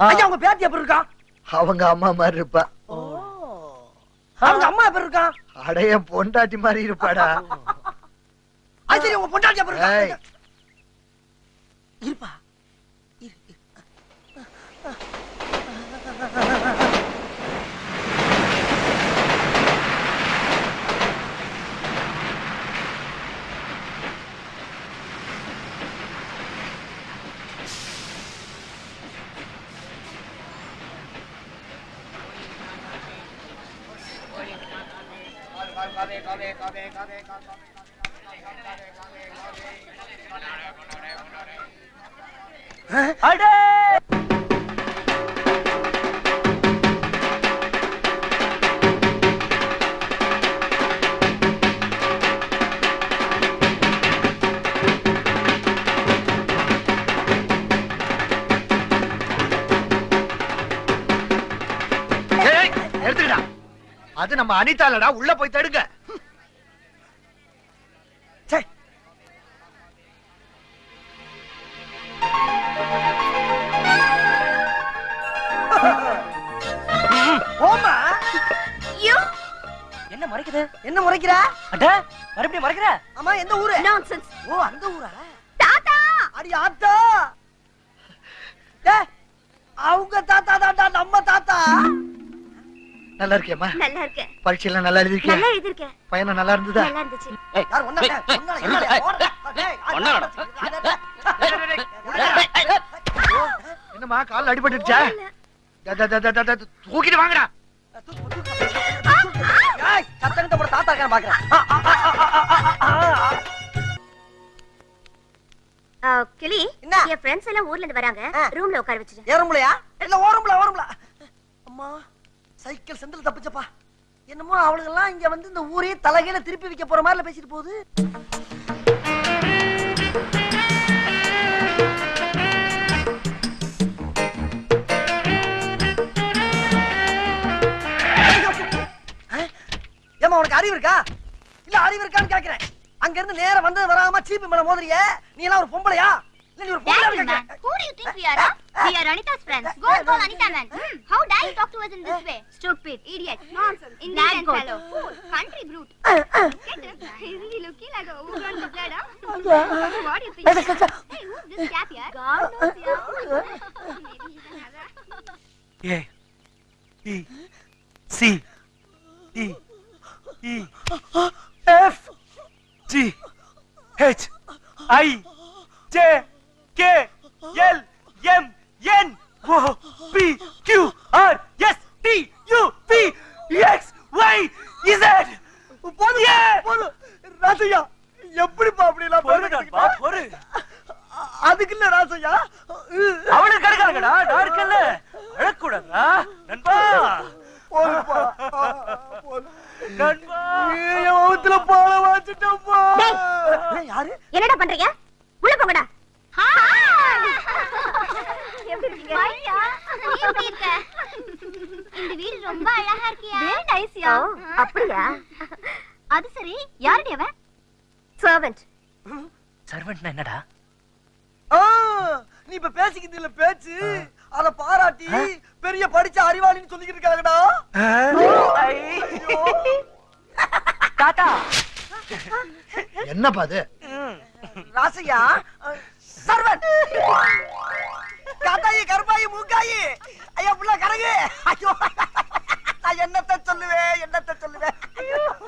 ஐயா உங்க பேத்தி எப்படி இருக்கா? அவங்க அம்மா மாதிரி இருப்பா. அவங்க அம்மா எப்படி இருக்கா? அடைய பொண்டாட்டி மாதிரி இருப்பாடா. சரி உங்க பொண்டாட்டி எப்படி இருக்கா? இருப்பா. எடுத்துடா. அது நம்ம அனிதாலடா. உள்ள போய் தடுங்க. என்ன மறைக்குது? என்ன முறைக்கிற? அட மறுபடியும் மறைக்கிற? ஆமா எந்த ஊரு? நான்சென்ஸ். ஓ அந்த ஊரா? தாத்தா. அடி ஆத்தா. டேய் அவங்க தாத்தா தாத்தா நம்ம தாத்தா. நல்லா இருக்கேம்மா? நல்லா இருக்கேன். பரீட்சையில நல்லா எழுதிருக்கியா? நல்லா எழுதிருக்கேன். பையன் நல்லா இருந்ததா? நல்லா இருந்துச்சு. யார் என்னம்மா கால்ல அடிபட்டுச்சா? தூக்கிட்டு வாங்கடா. சத்தங்கத்தை போட தாத்தா இருக்கான்னு பாக்குறேன். கிளி, என் ஃப்ரெண்ட்ஸ் எல்லாம் ஊர்ல இருந்து வராங்க. ரூம்ல உட்கார வச்சிரு. ஏறும்லையா? இல்ல ஓரம்ல. அம்மா சைக்கிள் செந்தில் தப்பிச்சப்பா. என்னமோ அவளுங்க எல்லாம் இங்க வந்து இந்த ஊரே தலைகையில திருப்பி வைக்க போற மாதிரி பேசிட்டு போகுது. ஏமா உனக்கு அறிவு இருக்கா? இல்ல அறிவு இருக்கான்னு கேக்குறேன். அங்க இருந்து நேரா வந்து வராம சீப்பு மேல மோதுறியே. நீ எல்லாம் ஒரு பொம்பளையா? இல்ல நீ ஒரு பொம்பளையா? Who do you think we are? We are Anita's friends. Go and call Anita man. How dare you talk to us in this way? Stupid, idiot, nonsense, indecent fellow, fool, country brute. Isn't he looking like a woman on the blood? What do you think? Hey, who's this chap here? God knows, yeah. Maybe he's another. A E C E E F G H I J K L M N O P Q R S T U V X Y Z. Rasaiah எப்படிப்பா அப்படி எல்லாம் பொறு. அதுக்கு இல்ல ராசையா. அவனுக்கு கிடைக்காதுடா. நான் இருக்கேன்ல. அழக்கூடாதா நண்பா? போதுப்பா. நண்பா ஏத்துல பால வாச்சிட்டப்பா. யாரு? என்னடா பண்றீங்க? உள்ள போங்கடா. எப்படி இருக்கீங்க? ஐயா, நீ எப்படி இருக்க? இந்த வீடு ரொம்ப அழகா இருக்கியா? Very nice yeah. அப்படியா? அது சரி, யாருடி அவன்? சர்வன்ட். சர்வன்ட்னா என்னடா? நீ இப்ப பேசிக்கிட்டு இல்ல பேச்சு. அத பாராட்டி பெரிய படிச்ச அறிவாளின்னு சொல்லிக்கிட்டு இருக்காங்கடா. தாத்தா என்னப்பா அது? ராசையா சர்வன்ட். காத்தாயி கருப்பாயி மூக்காயி ஐயா புள்ள கரகு. ஐயோ நான் என்னத்த சொல்லுவேன்.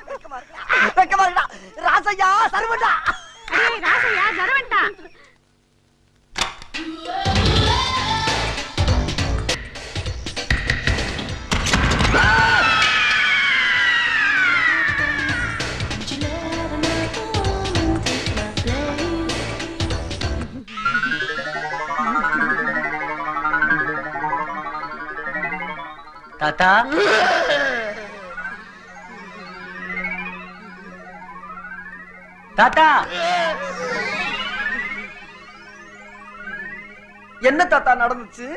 வெக்கமா இருக்கா? ராசையா சர்வன்டா. ராசையா சர்வன்டா. தாத்தா தாத்தா என்ன தாத்தா நடந்துச்சு?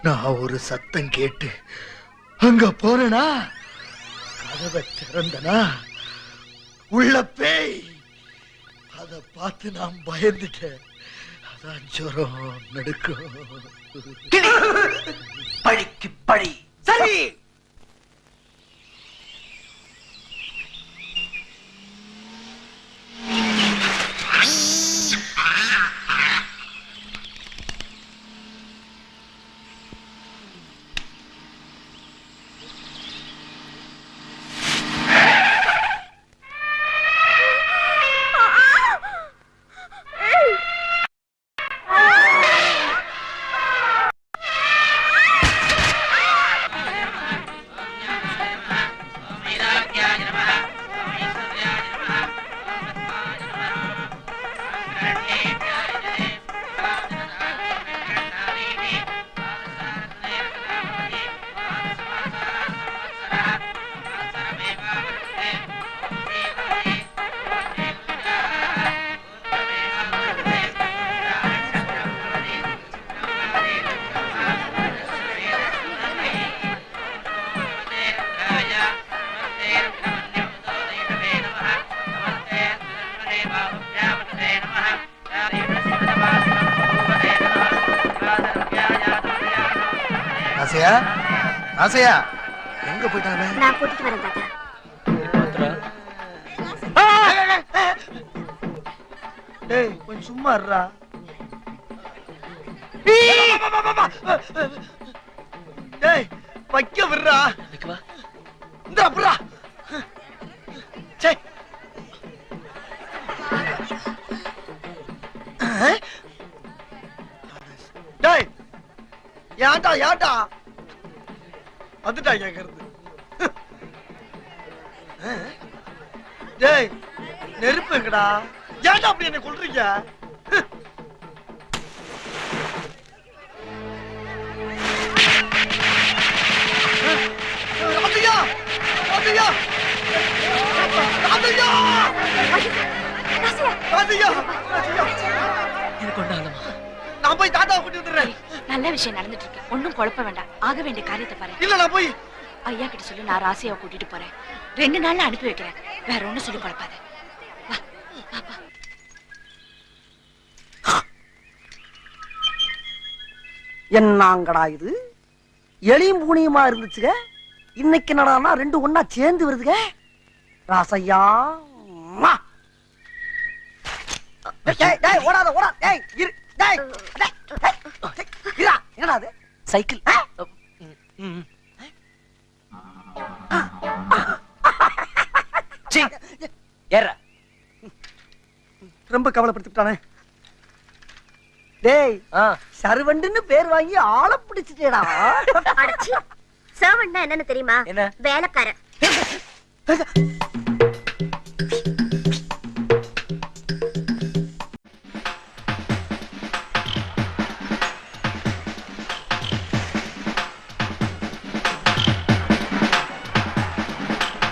நான் ஒரு சத்தம் கேட்டு அங்க போறேனா, கதவை திறந்தனா, உள்ள பேய். அத பார்த்து நான் பயந்துட்டேன். அதான் ஜுரம் நடுக்கும். கிளி பழிக்கு பழி. சரி. ஆசையா ஆசையா எங்க போயிட்டாங்க? நான் கூட்டிட்டு வரேன் தாத்தா. டேய் கொஞ்சம் சும்மா இருடா. டேய் வைக்க விடுறா. இந்த அப்புறா. சே. டேய் யாட்டா யாட்டா வந்துட்டா கேக்குறது. டேய் நெருப்பு எங்கடா? ஏன்டா அப்படி என்ன கொல்றீங்க? ராதையா ராதையா ராதையா ராதையா எனக்கு ஒண்ணாலமா நான் போய் தாத்தாவை கூட்டி வந்துடுறேன். நல்ல விஷயம் நடந்துட்டு இருக்கு. ஒண்ணும் குழப்ப வேண்டாம். ஆக வேண்டிய காரியத்தை பாரு. இல்ல நான் போய் ஐயா கிட்ட சொல்லி நான் ராசியாவை கூட்டிட்டு போறேன். 2 நாள்ல அனுப்பி வைக்கிறேன். வேற ஒண்ணும் சொல்லி குழப்பாத. வா பாப்பா. என்னங்கடா இது எளியும் பூனியுமா இருந்துச்சுங்க. இன்னைக்கு என்னடான்னா 2 ஒண்ணா சேர்ந்து வருதுங்க. ராசையா அம்மா. டேய் டேய் ஓடாத ஓடா. டேய் இரு. டேய் டேய் இரா. என்னடா அது? சைக்கிள். ஏற. ரொம்ப கவலைப்படுத்திட்டானே. டேய் சர்வண்டுன்னு பேர் வாங்கி ஆளை பிடிச்சிட்டேடா. அடச்சி. சர்வன்ட்னா என்னன்னு தெரியுமா? என்ன? வேலைக்காரன்.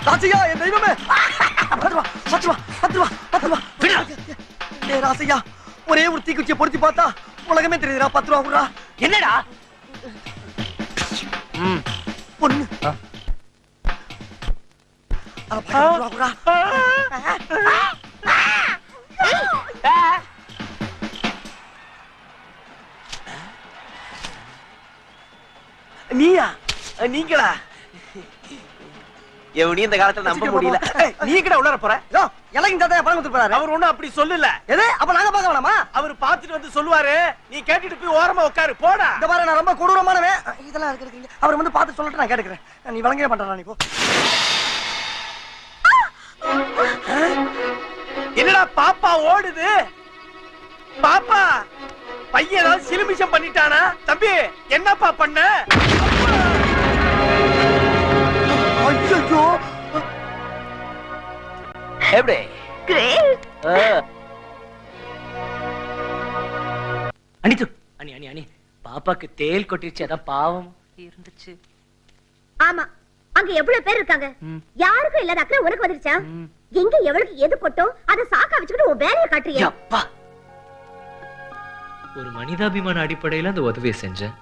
ராசையா என் தெய்வமே. 10 ரூபா 10 ரூபா 10 ரூபா 10 ரூபா. டேய் ராசையா ஒரே ஒரு தீக்குச்சியை பொருத்தி பார்த்தா உலகமே தெரியுதுடா. 10 ரூபா குடுறா. என்னடா? பொண்ணு. 10 ரூபா குடுறா. நீயா? நீங்களா? எவனி இந்த காலத்துல நம்ப முடியல. நீ கிட்ட உள்ளர போற? யோ எனக்கு தாத்தா பணம் கொடுத்து போறாரு. அவர் ஒண்ணும் அப்படி சொல்லல. எது? அப்ப நாங்க பார்க்க வேணாமா? அவர் பாத்துட்டு வந்து சொல்லுவாரு. நீ கேட்டுட்டு போய் ஓரமா உட்காரு. போடா. இந்த பாரு நான் ரொம்ப கொடூரமானவன். இதெல்லாம் இருக்குங்க. அவர் வந்து பார்த்து சொல்லட்டு நான் கேட்கிறேன். நீ வழங்கவே மாட்டறா நீ போ. என்னடா பாப்பா ஓடுது? பாப்பா பையன் ஏதாவது சிலுமிஷம் பண்ணிட்டானா? தம்பி என்னப்பா பண்ண? ஐயோ எப்படி? கிரேட். அனிது அனி அனி அனி பாப்பாக்கு தேல் கொட்டிருச்சு. அதான் பாவம் இருந்துச்சு. ஆமா அங்க எவ்வளவு பேர் இருக்காங்க. யாருக்கும் இல்லாத அக்கறை உனக்கு வந்துருச்சா? எங்க எவளுக்கு எது கொட்டோ அத சாக்கா வச்சுக்கிட்டு உன் வேலையை காட்டுறியா? அப்பா ஒரு மனிதாபிமான அடிப்படையில அந்த உதவியை செஞ்சேன்.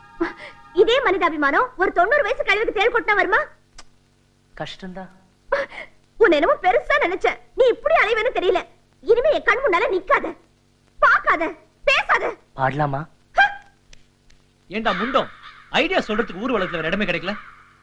இதே மனிதாபிமானம் ஒரு 90 வயசு கழுவுக்கு தேல் கொட்டினா வருமா? கஷ்டம்தான். உன்னை என்னமோ பெருசா நினைச்ச. நீ இப்படி அலைவேன்னு தெரியல. இனிமே என் கண் முன்னால நிக்காத, பாக்காத, பேசாத. பாடலாமா? ஏண்டா முண்டம், ஐடியா சொல்றதுக்கு ஊர் வளத்துல வேற இடமே கிடைக்கல.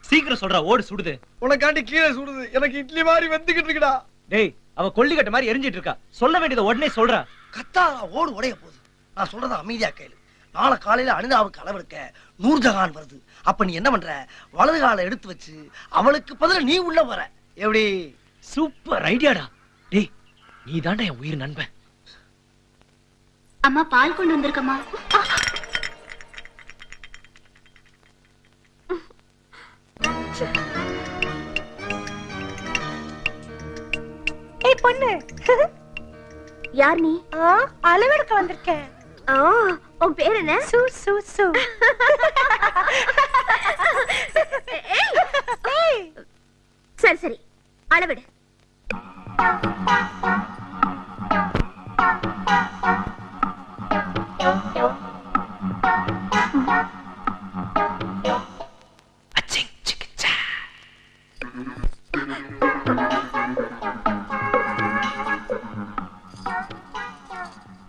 சீக்கிரம் சொல்றா, ஓடு சுடுது. உனக்காண்டி கீழே சுடுது, எனக்கு இட்லி மாதிரி வெந்துகிட்டு இருக்குடா. டேய், அவ கொல்லிக்கட்ட மாதிரி எரிஞ்சிட்டு இருக்கா. சொல்ல வேண்டியதை உடனே சொல்றா. கத்தாரா ஓடு உடைய போகுது. நான் சொல்றத அமைதியா கேளு. நாளை காலையில அனிதாவுக்கு அளவெடுக்க நூர்ஜஹான் வருது. அப்ப நீ என்ன பண்ற, வலது காலை எடுத்து வச்சு அவளுக்கு பதிலா நீ உள்ள வர. எப்படி? சூப்பர் ஐடியாடா. டேய், நீ தாண்டா என் உயிர் நண்பன். அம்மா பால் கொண்டு வந்திருக்கம்மா. ஏய் பொண்ணு, யார் நீ? அளவெடுக்க வந்திருக்கேன். உன் பேர் என்ன? சு சு சு. சரி சரி, அளவிடு.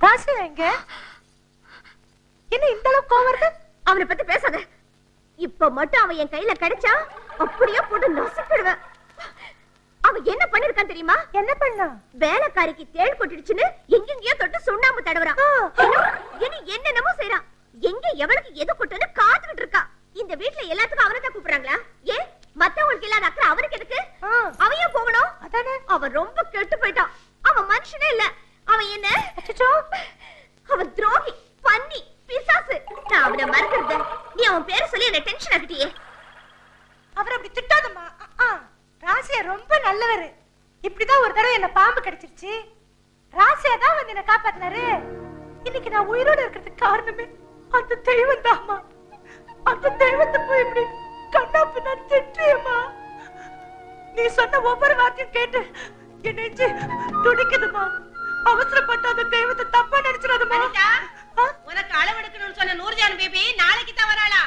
ராசு எங்க? என்ன இந்த அளவுக்கு கோவம் வருது? அவனை பத்தி பேசாத. இப்ப மட்டும் அவன் என் கையில கிடைச்சா அப்படியே போட்டு நசுக்கிடுவேன். அவன் என்ன பண்ணிருக்கான் தெரியுமா? என்ன பண்ணா? வேலைக்காரிக்கு தேள் கொட்டிடுச்சுன்னு எங்கெங்கயோ தொட்டு சுண்ணாம்பு தடவுறான். இனி என்னென்னமோ செய்யறான். எங்க எவளுக்கு எது கொட்டுன்னு காத்துக்கிட்டு இருக்கா. இந்த வீட்டுல எல்லாத்துக்கும் அவனை தான் கூப்பிடுறாங்களா? ஏன் மத்தவங்களுக்கு இல்லாத அக்கறை அவனுக்கு எதுக்கு? அவன் ஏன் போகணும்? அதானே. அவன் ரொம்ப கெட்டு போயிட்டான். அவன் மனுஷனே இல்ல. அவன் என்ன? அவன் துரோகி, பன்னி, பிசாசு. நான் அவனை மறக்கிறது. நீ அவன் பேரை சொல்லி என்ன டென்ஷன் ஆக்கிட்டியே. அவர் அப்படி திட்டாதம்மா. ராசியா ரொம்ப நல்லவரு. இப்படிதான் ஒரு தடவை என்ன பாம்பு கடிச்சிருச்சு. ராசியா தான் வந்து என்ன காப்பாத்தினாரு. இன்னைக்கு நான் உயிரோட இருக்கிறதுக்கு காரணமே அந்த தெய்வம் தான்மா. அந்த தெய்வத்தை போய் இப்படி கண்ணாப்பு நான் திட்டியம்மா. நீ சொன்ன ஒவ்வொரு வார்த்தையும் கேட்டு என் நெஞ்சு துடிக்குதுமா. அவசரப்பட்ட அந்த தெய்வத்தை தப்பா நினைச்சிடாதம்மா. உனக்கு அளவெடுக்கணும்னு சொன்ன நூர்ஜான் பேபி நாளைக்கு தான் வராளா?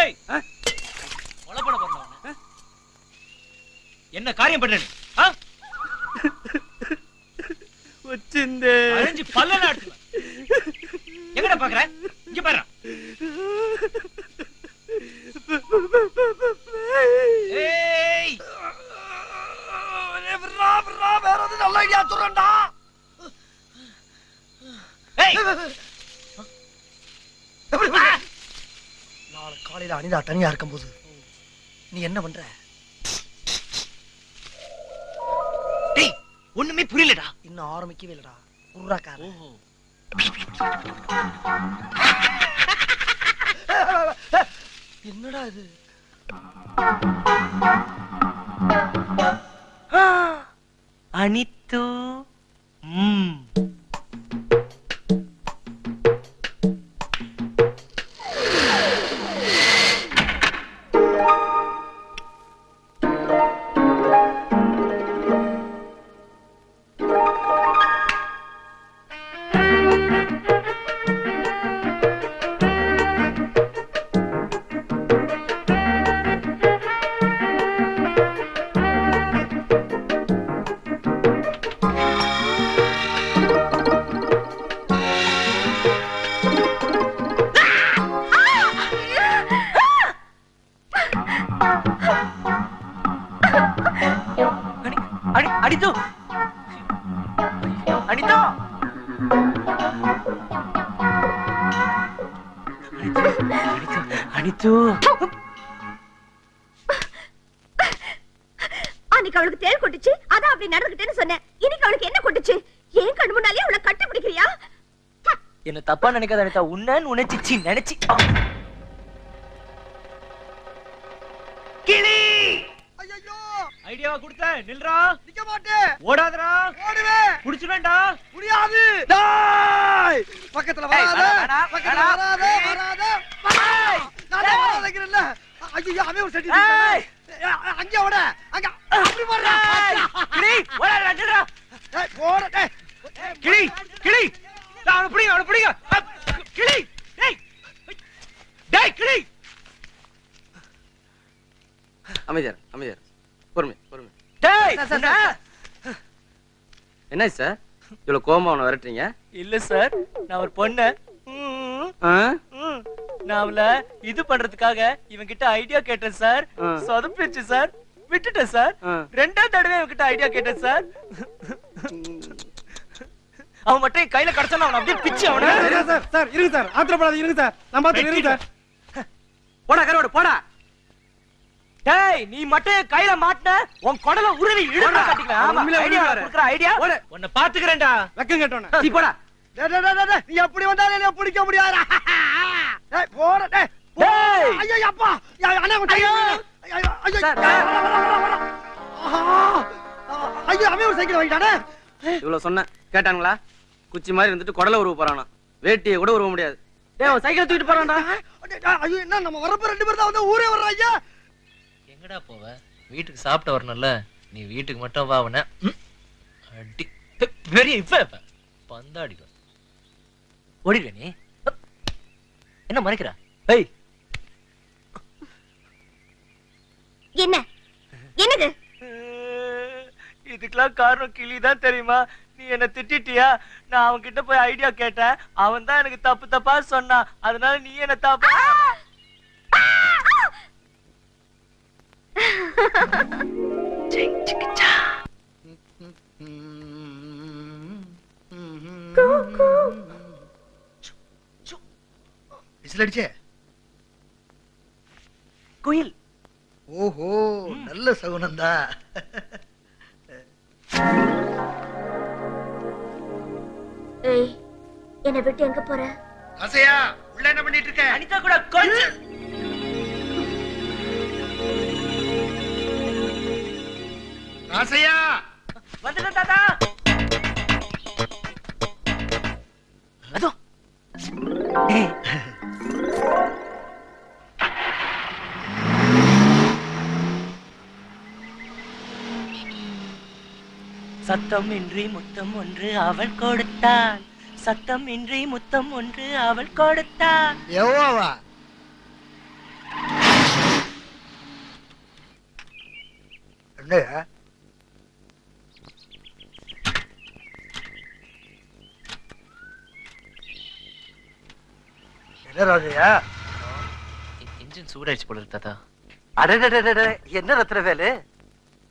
ஏய், கொலை பண்ண போறா. என்ன காரியம் பண்ற? வச்சிந்தே அரைஞ்சு பல்ல நாட்டுல எங்கடா பாக்குற? இங்க பாரு. ஏய், வேற எது நல்ல ஐடியா சொல்றேன்டா. ஏய், நாளை காலையில அனிதா தனியா இருக்கும்போது நீ என்ன பண்ற? டேய், ஒண்ணுமே புரியலடா. இன்னும் ஆரம்பிக்கவே இல்லடா. உர்ராக்கார. என்னடா இது? அனித்து. அனித்து, அனிதா, அனித்து. அன்னைக்கு அவளுக்கு தேள் கொட்டுச்சு, அதான் அப்படி நடந்துக்கிட்டேன்னு சொன்னேன். இன்னைக்கு அவளுக்கு என்ன கொட்டுச்சு? ஏன் கண்ணு முன்னாலே அவளை கட்டுப்பிடிக்கிறியா? என்ன தப்பா நினைக்காத அனிதா. உன்னன்னு உணர்ச்சி நினைச்சு. கிளி, ஐயோ, ஐடியாவா கொடுத்த நில்றா. நிக்க மாட்டேன். ஓடாதடா. ஓடுவேன். புடிச்சுவேண்டா. முடியாது. டேய், பக்கத்துல வராத. வேணாம், பக்கத்துல வராத. நான் வராதங்கறல்ல. ஐயோ, அவன் ஒரு செடி. அங்க ஓட. அங்க அப்படி போறா. கிளி, ஓடாதடா, நில்றா. டேய், போற. டேய். கிளி, கிளி. அவன புடிங்க. கிளி. டேய். டேய் கிளி. அமைதியார் பொறுமை டேய் என்ன சார் இவ்வளவு கோவமா அவனை விரட்டுறீங்க? இல்ல சார், நான் ஒரு பொண்ணு நான் அவள இது பண்றதுக்காக இவன் கிட்ட ஐடியா கேட்டேன் சார். சொதப்பிடுச்சு சார், விட்டுட்டேன் சார். ரெண்டாவது தடவை இவன் கிட்ட ஐடியா கேட்டேன் சார். அவன் மட்டும் என் கையில கிடைச்சான அவன் அப்படியே பிச்சு அவன. சார் சார் இருங்க சார், ஆத்திரப்படாதீங்க, இருங்க சார், நான் பாத்து இருங்க சார். போடா கரோட போடா. டேய் நீ மட்டும் என் கையில மாட்டன உன் குடல உருவி இழுத்து காட்டிக்கலாம். ஆமா ஐடியா குடுக்குற ஐடியா உன்னை பாத்துக்கறேன்டா. வெக்கம் கேட்டோனே நீ போடா. நீ எப்படி வந்தாலும் என்ன பிடிக்க முடியாது. டேய் போடா டேய். டேய் ஐயோ அப்பா அண்ணா ஐயோ ஐயோ ஐயோ அவன் ஒரு சைக்கிள் வாங்கிட்டானே. இவ்வளவு சொன்ன கேட்டாங்களா? குச்சி மாதிரி இருந்துட்டு குடல உருவ போறானா, வேட்டியை கூட உருவ முடியாது. டேய் அவன் சைக்கிள் தூக்கிட்டு போறான்டா. ஐயோ என்ன நம்ம வரப்ப ரெண்டு பேர் தான் வந்து ஊரே வர்றாங்க. எங்கடா போவ? வீட்டுக்கு சாப்பிட்டு வரணும்ல, நீ வீட்டுக்கு மட்டும் வா. அவன அடி பெரிய இப்ப பந்தாடிக்க ஓடிடுவே. நீ என்ன மறைக்கிறா? ஏய் என்ன என்னது? இதுக்கெல்லாம் காரணம் கிளிதான் தெரியுமா? நீ என்ன திட்டிட்டியா? நான் அவன் கிட்ட போய் ஐடியா கேட்டேன், அவன் தான் எனக்கு தப்பு தப்பா சொன்னான். அதனால நீ என்ன தப்பா விசில் அடிச்சே. குயில். ஓஹோ நல்ல சகுனம் தான். ஏய் என்னை விட்டு எங்க போற? ஆசையா உள்ள என்ன பண்ணிட்டு இருக்க? அனிதா கூட கொஞ்சம் ஆசையா வந்துட்டேன் தாத்தா. அதோ சத்தம் இன்றி முத்தம் ஒன்று அவள் கொடுத்தாள். சத்தம் இன்றி முத்தம் ஒன்று அவள் கொடுத்தாள். எவ்வாவா என்ன என்ன ராஜையா? இன்ஜின் சூடாயிடுச்சு போல இருக்கு தாத்தா. அடடடடட என்ன ரத்ன வேலு?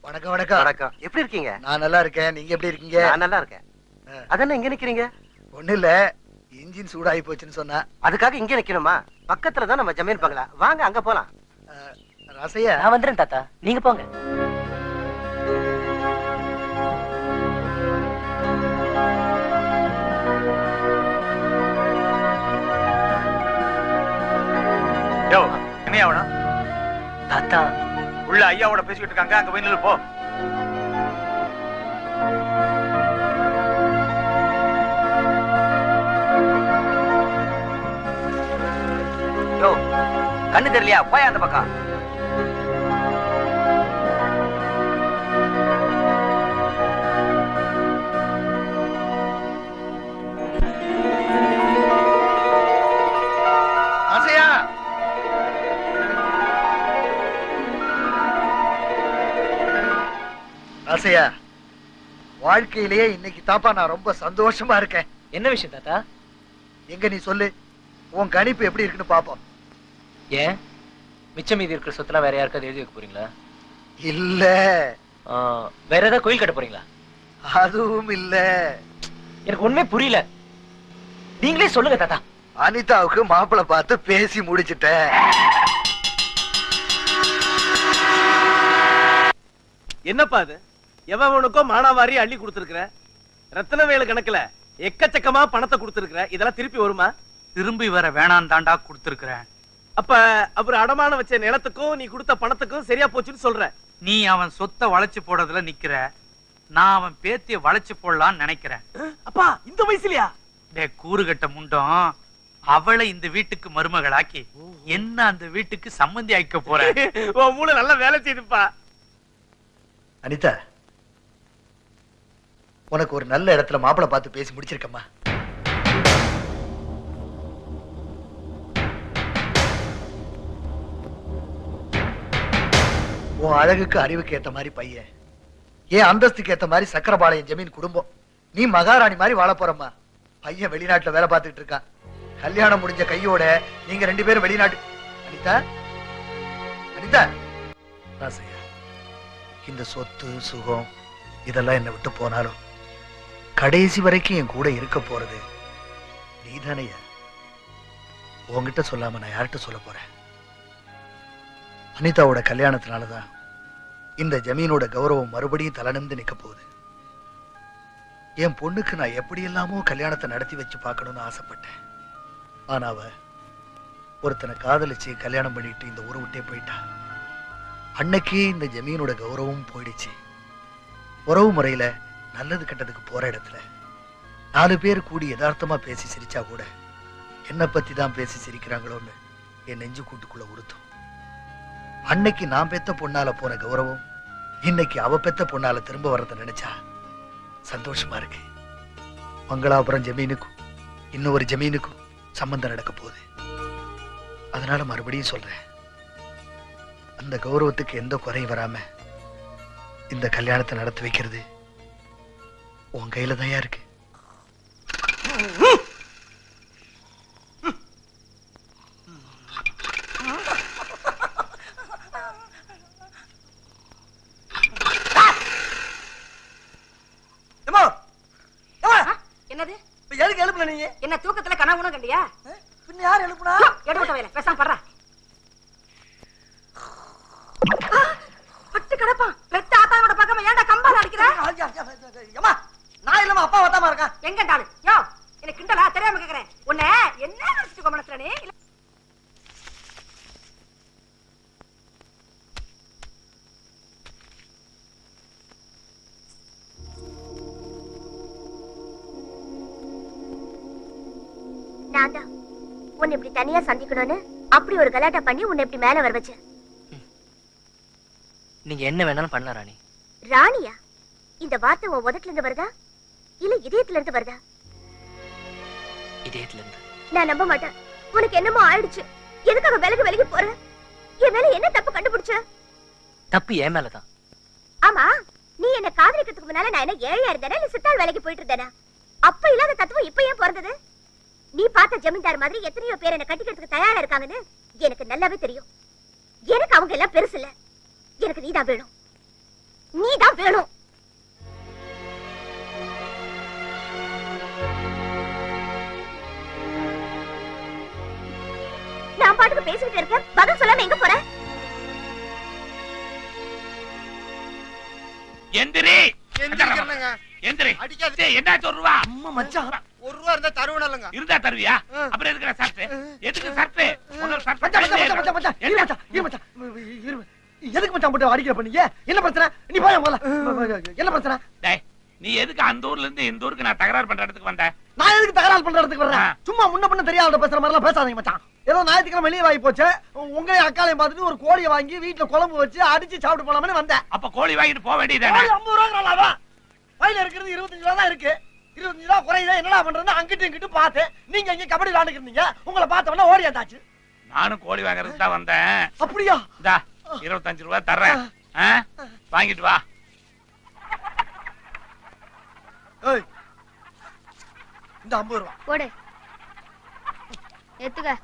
வணக்கம் வணக்கம். வணக்கம். எப்படி இருக்கீங்க? நான் நல்லா இருக்கேன், நீங்க எப்படி இருக்கீங்க? நான் நல்லா இருக்கேன். அதென்ன இங்க நிக்கிறீங்க? ஒண்ணு இல்ல, இன்ஜின் சூடாகி போச்சுன்னு சொன்னா. அதுக்காக இங்க நிக்கணுமா? பக்கத்துல தான் நம்ம ஜமீன் பங்களா, வாங்க அங்க போலாம். ராசையா நான் வந்துறேன் தாத்தா, நீங்க போங்க. யோ என்ன ஆவனா? தாத்தா உள்ள ஐயாவோட பேசிக்கிட்டு இருக்காங்க, அங்க போய் நில்லு போ. யோ கண்ணு தெரியலையா? போய் அந்த பக்கம். ஆசையா ஆசையா வாழ்க்கையிலேயே இன்னைக்கு தாப்பா நான் ரொம்ப சந்தோஷமா இருக்கேன். என்ன விஷயம் தாத்தா? எங்க நீ சொல்லு, உன் கணிப்பு எப்படி இருக்குன்னு பாப்போம். ஏன் மிச்சம் மீதி இருக்கிற சொத்துல வேற யாருக்காவது எழுதி வைக்க போறீங்களா? இல்ல வேற ஏதாவது கோயில் கட்ட போறீங்களா? அதுவும் இல்ல. எனக்கு ஒண்ணுமே புரியல, நீங்களே சொல்லுங்க தாத்தா. அனிதாவுக்கு மாப்பிள்ளை பார்த்து பேசி முடிச்சிட்டேன். என்னப்பா அது? எவனுக்கோ மானாவாரி அள்ளி கொடுத்திருக்கிற, ரத்னவேலு கணக்குல எக்கச்சக்கமா பணத்தை கொடுத்திருக்கிற, இதெல்லாம் திருப்பி வருமா? திரும்பி வர வேணாம் தாண்டா கொடுத்திருக்கிறேன். அப்ப அவர் அடமான வச்ச நிலத்துக்கும் நீ கொடுத்த பணத்துக்கும் சரியா போச்சுன்னு சொல்ற. நீ அவன் சொத்தை வளைச்சு போடுறதுல நிக்கிற, நான் அவன் பேத்திய வளைச்சு போடலான்னு நினைக்கிறேன். அப்பா இந்த வயசுலயா? டே கூறுகட்ட முண்டம், அவளை இந்த வீட்டுக்கு மருமகளாக்கி என்ன அந்த வீட்டுக்கு சம்மந்தி ஆக்க போறேன். உன் மூளை நல்லா வேலை செய்துப்பா. அனிதா, உனக்கு ஒரு நல்ல இடத்துல மாப்பிள்ளை பார்த்து பேசி முடிச்சிருக்கம்மா. உன் அழகுக்கு அறிவுக்கு ஏத்த மாதிரி பையன், ஏன் அந்தஸ்துக்கு ஏத்த மாதிரி சக்கரபாளையம் ஜமீன் குடும்பம். நீ மகாராணி மாதிரி வாழ போறம்மா. பையன் வெளிநாட்டுல வேலை பார்த்துட்டு இருக்கான். கல்யாணம் முடிஞ்ச கையோட நீங்க 2 பேரும் வெளிநாட்டு. அனிதா, அனிதா, ராசையா, இந்த சொத்து சுகம் இதெல்லாம் என்னை விட்டு போனாலும் கடைசி வரைக்கும் என் கூட இருக்க போறது நீதானையா. உன்கிட்ட சொல்லாம நான் யார்கிட்ட சொல்ல போறேன்? அனிதாவோட கல்யாணத்தினாலதான் இந்த ஜமீனோட கௌரவம் மறுபடியும் தலநிமிர்ந்து நிக்க போகுது. என் பொண்ணுக்கு நான் எப்படி எல்லாமோ கல்யாணத்தை நடத்தி வச்சு பார்க்கணும்னு ஆசைப்பட்டேன். ஆனா அவ ஒருத்தனை காதலிச்சு கல்யாணம் பண்ணிட்டு இந்த ஊரை விட்டே போயிட்டா. அன்னைக்கே இந்த ஜமீனோட கௌரவம் போயிடுச்சு. உறவு முறையில நல்லது கெட்டதுக்கு போற இடத்துல 4 பேர் கூடி யதார்த்தமா பேசி சிரிச்சா கூட என்ன பத்தி தான் பேசி சிரிக்கிறாங்களோன்னு என் நெஞ்சு கூட்டுக்குள்ள உறுத்தும். அன்னைக்கு நான் பெத்த பொண்ணால போன கௌரவம் இன்னைக்கு அவ பெத்த பொண்ணால திரும்ப வர்றத நினைச்சா சந்தோஷமா இருக்கு. மங்களாபுரம் ஜமீனுக்கும் இன்னொரு ஜமீனுக்கும் சம்பந்தம் நடக்க போகுது. அதனால மறுபடியும் சொல்றேன், அந்த கௌரவத்துக்கு எந்த குறையும் வராம இந்த கல்யாணத்தை நடத்தி வைக்கிறது உன் கையில தான் இருக்கு. என்னது? எதுக்கு எழுப்புல நீங்க? என்ன தூக்கத்துல கனவுன கண்டியா? பின்ன யார் எழுப்புனா? எடுபட்ட வேலை பேசாம படுறா. பட்டு கிடப்பா. பெத்த ஆத்தாவோட பக்கமா ஏன்டா கம்பால அடிக்கிற? அம்மா, நான் இல்லம்மா, அப்பா வட்டாம இருக்கா. எங்க டாலு? யோ, எனக்கு கிண்டலா தெரியாம கேக்குறேன். உன்னை என்ன நினைச்சிட்டு மனசுல நீ? நான் தான் உன்னை இப்படி தனியா சந்திக்கணும்னு அப்படி ஒரு கலாட்டா பண்ணி உன்னை இப்படி மேல வர வச்சேன். நீங்க என்ன வேணாலும் பண்ணலாம் ராணி. ராணியா? இந்த வார்த்தை உன் உதட்டுல இருந்து வருதா இல்ல இதயத்துல இருந்து வருதா? இதயத்துல இருந்து. நான் நம்ப மாட்டேன். உனக்கு என்னமோ ஆயிடுச்சு. எதுக்காக விலகி போற? என் மேல என்ன தப்பு கண்டுபிடிச்ச? தப்பு என் மேலதான். ஆமா, நீ என்ன காதலிக்கிறதுக்கு முன்னால நான் என்ன ஏழையா இருந்தேனா இல்ல சித்தாள் வேலைக்கு போயிட்டு இருந்தேனா? அப்ப இல்லாத தத்துவம் இப்ப ஏன் பிறந்தது? நீ பார்த்த ஜமீன்தார் மாதிரி எத்தனையோ பேர் என்ன கட்டிக்கிறதுக்கு தயாரா இருக்காங்கன்னு எனக்கு நல்லாவே தெரியும். எனக்கு அவங்க எல்லாம் பெருசு இல்ல. எனக்கு நீதான் வேணும். நீதான் வேணும். நான் பாட்டுக்கு பேசிட்டு இருக்கேன், பதில் சொல்லாம எங்க போற? எந்திரி எந்திரி. என்னாச்சு? 1 ரூபா. அம்மா மச்சான், 1 ரூபா இருந்தா தருவனாலங்க. இருந்தா தருவியா? அப்புறம் எதுக்கு சர்ட்? எதுக்கு சர்ட்? எதுக்கு மச்சான் போட்டு அடிக்கிற பண்ணீங்க? என்ன பிரச்சனை? நீ போய் முதல்ல. என்ன பிரச்சனை? டேய், நீ எதுக்கு அந்த ஊர்ல இருந்து இந்த ஊருக்கு நான் தகராறு பண்ற இடத்துக்கு வந்த? நான் எதுக்கு தகராறு பண்ற இடத்துக்கு வர்றேன்? சும்மா முன்ன பண்ண தெரியாத பேசுற மாதிரி எல்லாம் பேசாதீங்க மச்சான். ஏதோ ஞாயிற்றுக்கிழமை வெளியே வாங்கி போச்சு, உங்களையும் அக்காலையும் பார்த்துட்டு ஒரு கோழியை வாங்கி வீட்டுல குழம்பு வச்சு அடிச்சு சாப்பிட்டு போலாம்னு வந்தேன். அப்ப கோழி வாங்கிட்டு போக வேண்டியதானே? 50 ரூபா வயல இருக்கிறது 25 ரூபா தான் இருக்கு. 25 ரூபா குறையுதா என்னடா பண்றது? அங்கிட்டு இங்கிட்டு பார்த்தேன். நீங்க இங்க கபடி விளையாண்டுக்கிறீங்க. உங்களை பார்த்தவன ஓடி வந்தாச்சு. நானும் கோழி வாங்குறதுக்கு தான் வந்தேன். அப்படியா? இந்தா 25 ரூபா தர்றேன். வாங்கிட்டு வா. ஏய், இந்த 50 ரூபா போடு. எத்துக்க.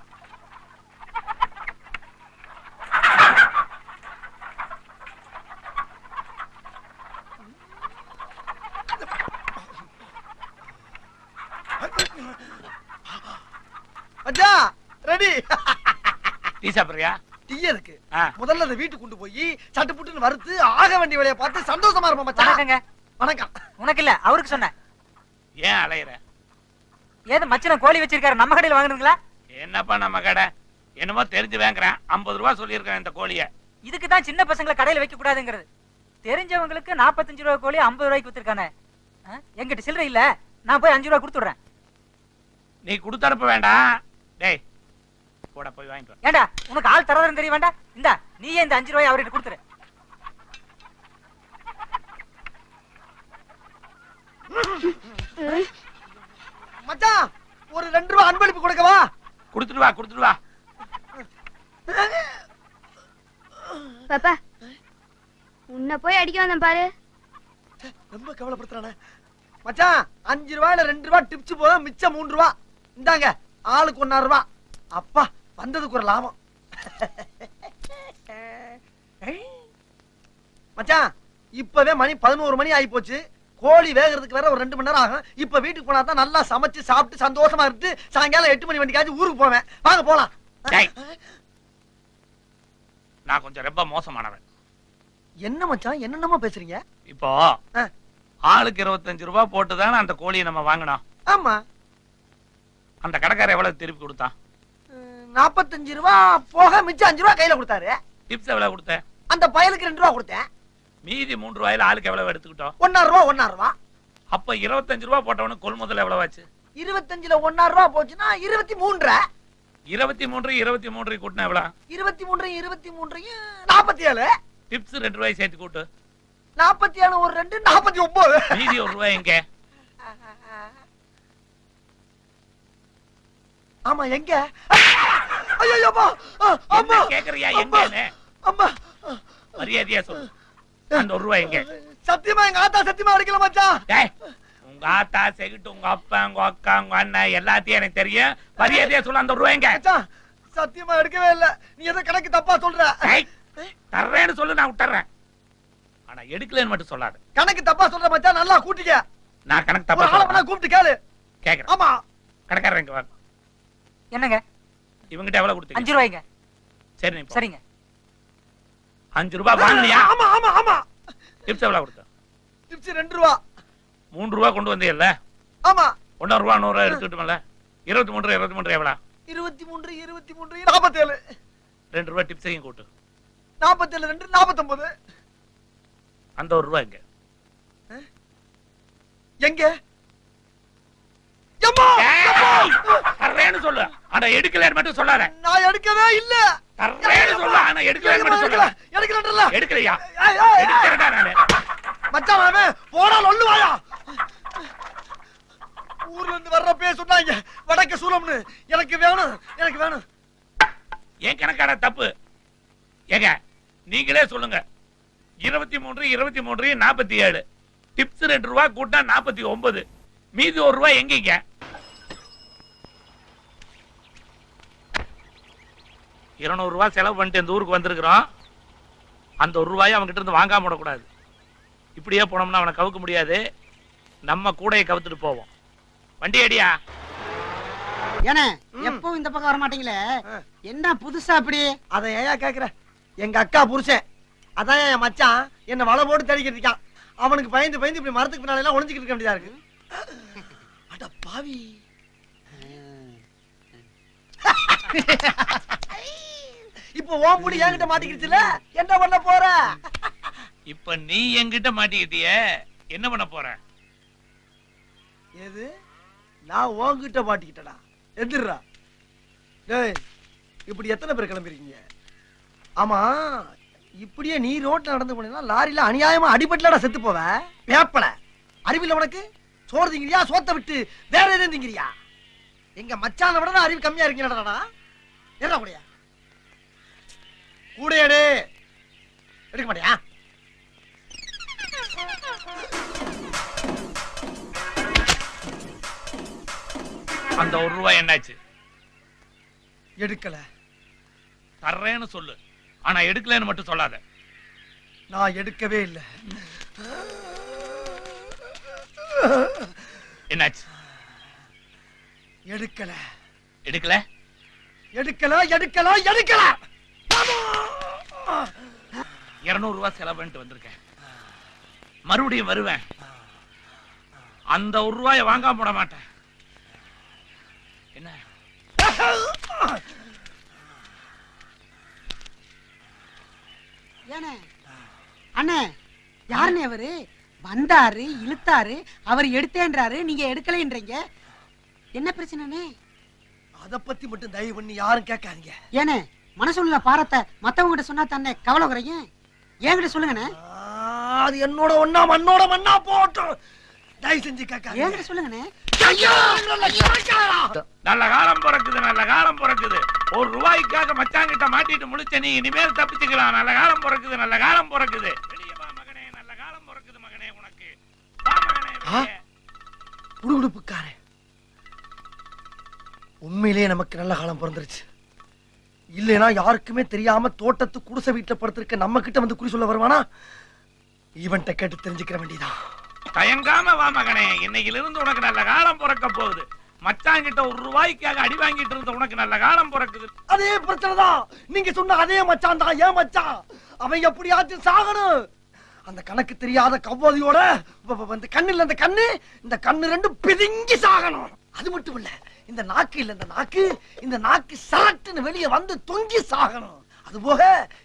அச்சா ரெடி. டீ சாப்பிடுறியா? டீ இருக்கு. முதல்ல அதை வீட்டுக்கு கொண்டு போய் சட்டு புட்டுன்னு வறுத்து ஆக வேண்டிய வேலையை பார்த்து சந்தோஷமா இருப்போம் மச்சான். வணக்கங்க. வணக்கம். உனக்கு இல்ல, அவருக்கு சொன்னேன். ஏன் அலையற? ஏது மச்சன கோழி வச்சிருக்காரு, நம்ம கடையில வாங்குறீங்களா? என்னப்பா நம்ம கடை? என்னமோ தெரிஞ்சு வாங்குறேன். 50 ரூபா சொல்லியிருக்கேன் இந்த கோழிய. இதுக்கு தான் சின்ன பசங்களை கடையில வைக்க கூடாதுங்கிறது. தெரிஞ்சவங்களுக்கு 45 ரூபா கோழி 50 ரூபாய்க்கு வித்துருக்கானே. எங்கிட்ட சில்லறை இல்ல, நான் போய் 5 ரூபா கொடுத்துடுறேன். நீ கொடுத்தரப்ப வேண்டாம். டேய் போட, போய் வாங்கிட்டு வா. ஏண்டா உனக்கு ஆள் தரதுன்னு தெரிய வேண்டாம்? இந்தா நீயே இந்த 5 ரூபாய் அவர்கிட்ட கொடுத்துரு. மச்சான் ஒரு 2 ரூபா அன்பளிப்பு கொடுக்கவா? கொடுத்துட்டு வா, கொடுத்துட்டு வா. பாப்பா, உன்னை போய் அடிக்க வந்தேன் பாரு. ரொம்ப கவலைப்படுத்துறானே. மச்சான் 5 ரூபாயில 2 ரூபாய் டிப்ஸ் போதும், மிச்சம் 3 ரூபாய். இந்தாங்க ஆளுக்கு 1.5 ரூபாய். அப்பா வந்ததுக்கு ஒரு லாபம். மச்சான் இப்பவே மணி 11 மணி ஆகி போச்சு. கோழி வேகிறதுக்கு வேற ஒரு 2 மணி நேரம் ஆகும். இப்ப வீட்டுக்கு போனா தான் நல்லா சமைச்சு சாப்பிட்டு சந்தோஷமா இருந்து சாயங்காலம் 8 மணி வண்டிக்காச்சும் ஊருக்கு போவேன். வாங்க போலாம். நான் கொஞ்சம் ரொம்ப மோசமானவன். என்ன மச்சான் என்னென்னமோ பேசுறீங்க? இப்போ ஆளுக்கு 25 ரூபாய் போட்டுதானே அந்த கோழியை நம்ம வாங்கினோம். ஆமா. அந்த கடைக்காரர் எவ்வளவு திருப்பி கொடுத்தான்? 45 ரூபாய் போக மிச்சம் 5 ரூபாய் கையில கொடுத்தாரு. டிப்ஸ் எவ்வளவு கொடுத்த? அந்த பயலுக்கு 2 ரூபாய் கொடுத்தேன். மீதி 3 ரூபாயில ஆளுக்கு எவ்வளவு எடுத்துக்கிட்டோம்? 1.5 ரூபாய் 1.5 ரூபாய். அப்ப 25 ரூபாய் போட்டவனுக்கு கொள்முதல் எவ்வளவு ஆச்சு? 25ல 1.5 ரூபாய் போச்சுன்னா 23. 23 கூட்டினா எவ்வளவு? 23 47. டிப்ஸ் 2 ரூபாய் சேர்த்து கூட்டு. 47 ஒரு 2 49. மீதி 1 ரூபாய் எங்க? ஆமா எங்க? ஐயோ அம்மா அம்மா கேக்குறியா எங்கன்னு? அம்மா மரியாதையா சொல்லு. அந்த 1 ரூபாய் எங்க? சத்தியமா எங்க ஆத்தா சத்தியமா அடிக்கல மச்சான். டேய் உங்க ஆத்தா செகிட்டு உங்க அப்பா உங்க அக்கா உங்க அண்ணன் எல்லாத்தையும் எனக்கு தெரியும். மரியாதையா சொல்லு. அந்த 1 ரூபாய் எங்க? மச்சான் சத்தியமா எடுக்கவே இல்ல. நீ ஏதோ கணக்கு தப்பா சொல்ற. தர்றேன்னு சொல்லு, நான் விட்டுறேன். ஆனா எடுக்கலன்னு மட்டும் சொல்லாத. கணக்கு தப்பா சொல்ற மச்சான். நல்லா கூட்டிக்க. நான் கணக்கு தப்பா ஒரு ஆளை வேணா கூப்பிட்டு கேளு. கேக்குறேன். ஆமா. கடைக்காரர் இங்க வா. என்னங்க? இவங்கிட்ட எவ்வளவு கொடுத்தீங்க? 5 ரூபாய்ங்க. சரி நீ போ. சரிங்க. 5 ரூபாய் வாங்குனியா? ஆமா ஆமா ஆமா. டிப்ஸ் எவ்வளவு கொடுத்த? டிப்ஸ் 2 ரூபாய். 3 ரூபாய் கொண்டு வந்தீல்ல? ஆமா. 1 ரூபாய் 100 ரூபாய் எடுத்துட்டோம்ல? 23 எவ்வளவு? 23 47. 2 ரூபாய் டிப்ஸையும் கூட்டு. 47 2 49. அந்த 1 ரூபாய் எங்க? எங்க? அம்மா தர்றேன்னு சொல்லு. ஆனா எடுக்கலன்னு மட்டும் சொல்லாத. நான் எடுக்கவே இல்ல. தர்றேன்னு சொல்லு. ஆனா எடுக்கலன்னு மட்டும் சொல்லாத. எடுக்கலன்றல. எடுக்கலையா? எடுக்கறடா நானு. மச்சான் அவன் போடா லொல்லு வாயா. ஊர்ல இருந்து வர்றப்பே சொன்னாங்க வடக்கு சூலம்னு. எனக்கு வேணும். ஏன் கணக்கான தப்பு? ஏங்க நீங்களே சொல்லுங்க. 23 47. டிப்ஸ் 2 ரூபாய் கூட்டா 49. மீதி 1 ரூபாய் எங்கீங்க? $200 செலவு பண்ணிட்டு இந்த ஊருக்கு வந்திருக்கிறோம். அந்த 1 ரூபாயை அவன்கிட்ட இருந்து வாங்காம விடக்கூடாது. இப்படியே போனோம்னா அவனை கவுக்க முடியாது. நம்ம கூடையை கவுத்துட்டு போவோம். வண்டி அடியா. ஏனே எப்பவும் இந்த பக்கம் வர மாட்டீங்களே, என்ன புதுசா அப்படி? அத ஏன் கேக்குற? எங்க அக்கா புருஷன் அதான் என் மச்சான் என்ன வலை போட்டு தடிக்கிட்டு இருக்கான். அவனுக்கு பயந்து இப்படி மரத்துக்கு பின்னால எல்லாம் ஒளிஞ்சுக்கிட்டு இருக்க வேண்டியதா இருக்கு. அட பாவி. இப்ப ஓம் முடி என்கிட்ட மாட்டிக்கிடுச்சுல, என்ன பண்ண போற? இப்ப நீ என்கிட்ட மாட்டிக்கிட்டிய, என்ன பண்ண போற? எது? நான் உன்கிட்ட மாட்டிக்கிட்டடா. எதிரா டேய், இப்படி எத்தனை பேர் கிளம்பிருக்கீங்க? ஆமா, இப்படியே நீ ரோட்ல நடந்து போனீங்கன்னா லாரியில அநியாயமா அடிபட்டுலடா செத்து போவ. வேப்பல அறிவில்ல உனக்கு? சோறு திங்கிறியா, சோத்தை விட்டு வேற எதுவும் திங்கிறியா? எங்க மச்சான விட அறிவு கம்மியா இருக்கீங்கடா. என்ன கூடையா? கூடையாடு எடுக்க மாட்டியா? அந்த 1 ரூபாய் என்னாச்சு? எடுக்கல. தர்றேன்னு சொல்லு, ஆனா எடுக்கலன்னு மட்டும் சொல்லாத. நான் எடுக்கவே இல்லை. என்னாச்சு? எடுக்கல. எடுக்கல? எடுக்கல எடுக்கல எடுக்கல. 200 ரூபாய் செலவு பண்ணிட்டு வந்திருக்கேன். மறுபடியும் வருவேன். அந்த 1 ரூபாயை வாங்காம போட மாட்டேன். என்ன? ஏனே அண்ணே, யாருன்னு அவரு? வந்தாரு, இழுத்தாரு, அவர் எடுத்தேன்றாரு, நீங்க எடுக்கலைன்றீங்க. என்ன பிரச்சனை? அத பத்தி மட்டும் தயவு பண்ணி யாரும் கேட்காதீங்க. ஏனே மனசுள்ள பாரத்தை மத்தவங்க கிட்ட சொன்னா தானே கவலை குறையும். என்கிட்ட சொல்லுங்கண்ணே. அது என்னோட ஒண்ணா மண்ணோட மண்ணா போட்டும். தயவு செஞ்சு கேட்காதீங்க. என்கிட்ட சொல்லுங்கண்ணே. நல்ல காலம் பிறக்குது, நல்ல காலம் பிறக்குது. 1 ரூபாய்க்காக மச்சாங்கிட்ட மாட்டிட்டு முழிச்ச நீ இனிமேல் தப்பிச்சுக்கலாம். நல்ல காலம் பிறக்குது, நல்ல காலம் பிறக்குது. குடுகுடுப்புக்காரன். உண்மையிலேயே நமக்கு நல்ல காலம் பிறந்துருச்சு. இல்லைன்னா யாருக்குமே தெரியாம தோட்டத்து குடிசை வீட்டுல படுத்திருக்க நம்ம கிட்ட வந்து குறி சொல்ல வருவானா? இவன்ட்ட கேட்டு தெரிஞ்சுக்கிற வேண்டியதான். தயங்காம வா மகனே, இன்னையில இருந்து உனக்கு நல்ல காலம் பிறக்க போகுது. மச்சான் கிட்ட ₹1 அடி வாங்கிட்டு இருந்த உனக்கு நல்ல காலம் பிறக்குது. அதே பிரச்சனைதான். நீங்க சொன்ன அதே மச்சான் தான் ஏன் மச்சான். அவன் எப்படியாச்சும் சாகணும். அந்த கணக்கு தெரியாத கவ்வாதியோட வந்து கண்ணில் அந்த கண்ணு, இந்த கண்ணு ரெண்டும் பிதுங்கி சாகணும். அது மட்டும் இல்ல, இந்த நாக்கு இல்ல, இந்த நாக்கு சரட்டுன்னு வெளியே வந்து தொங்கி சாகணும். அது போக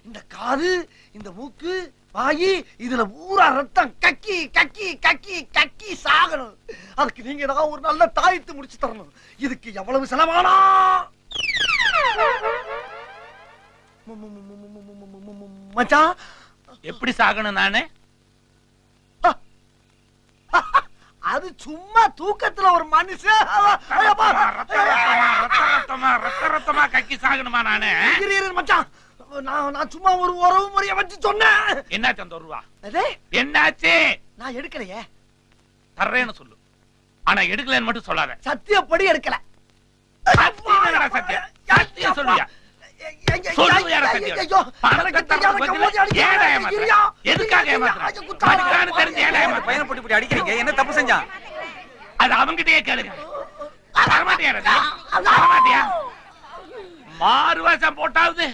இந்த காது, இந்த மூக்கு, வாயி, இதுல ஊரா ரத்தம் கக்கி கக்கி கக்கி கக்கி சாகணும். அதுக்கு நீங்க தான் ஒரு நல்ல தாயத்து முடிச்சு தரணும். இதுக்கு எவ்வளவு செலவானா? மச்சான், எப்படி சாகணும் நானு? அது சும்மா தூக்கத்துல ஒரு மனுஷன் ரத்தமா கக்கி சாகணுமா நானு? மச்சான், நான் சும்மா ஒரு உறவு முறைய வச்சு சொன்னேன். என்னாச்சு அந்த ₹1? என்னாச்சு? நான் எடுக்கலையே. தர்றேன்னு சொல்லு, ஆனா எடுக்கலன்னு மட்டும் சொல்லாத. சத்தியப்படி எடுக்கல. சத்தியம் சத்தியம் சொல்லுயா? என்ன தப்பு செஞ்சான்? அது அவங்கிட்டயே கேளுங்க. மாறு வேஷம் போட்டாவது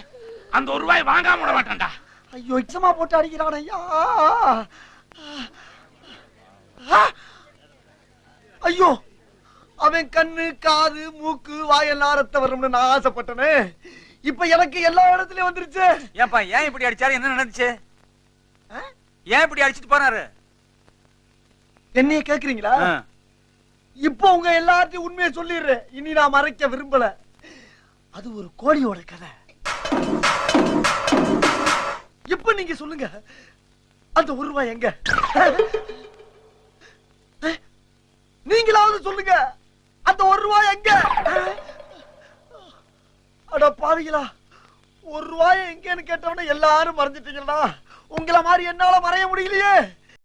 அந்த ₹1 வாங்காம விட மாட்டான்டா. ஐயோ, இச்சமா போட்டு அடிக்கிறான் ஐயா. ஐயோ, அவன் கண்ணு, காது, மூக்கு, வாயெல்லாம் ரத்த வரணும்னு நான் ஆசைப்பட்டனே. இப்ப எனக்கு எல்லா இடத்துலயும் வந்துருச்சு. ஏன்பா, ஏன் இப்படி அடிச்சாரு? என்ன நடந்துச்சு? ஏன் இப்படி அடிச்சிட்டு போனாரு? என்னைய கேக்குறீங்களா? இப்ப உங்க எல்லாத்தையும் உண்மையை சொல்லிடுறேன். இனி நான் மறைக்க விரும்பல. அது ஒரு கோழியோட கதை. இப்ப நீங்க சொல்லுங்க, அந்த ₹1 எங்க? நீங்களாவது சொல்லுங்க, அந்த ₹1 எங்க? அட பாவிகளா, ₹1 எங்கன்னு கேட்டவன எல்லாரும் மறைஞ்சிட்டீங்களா? உங்களை மாதிரி என்னால மறைய முடியலையே.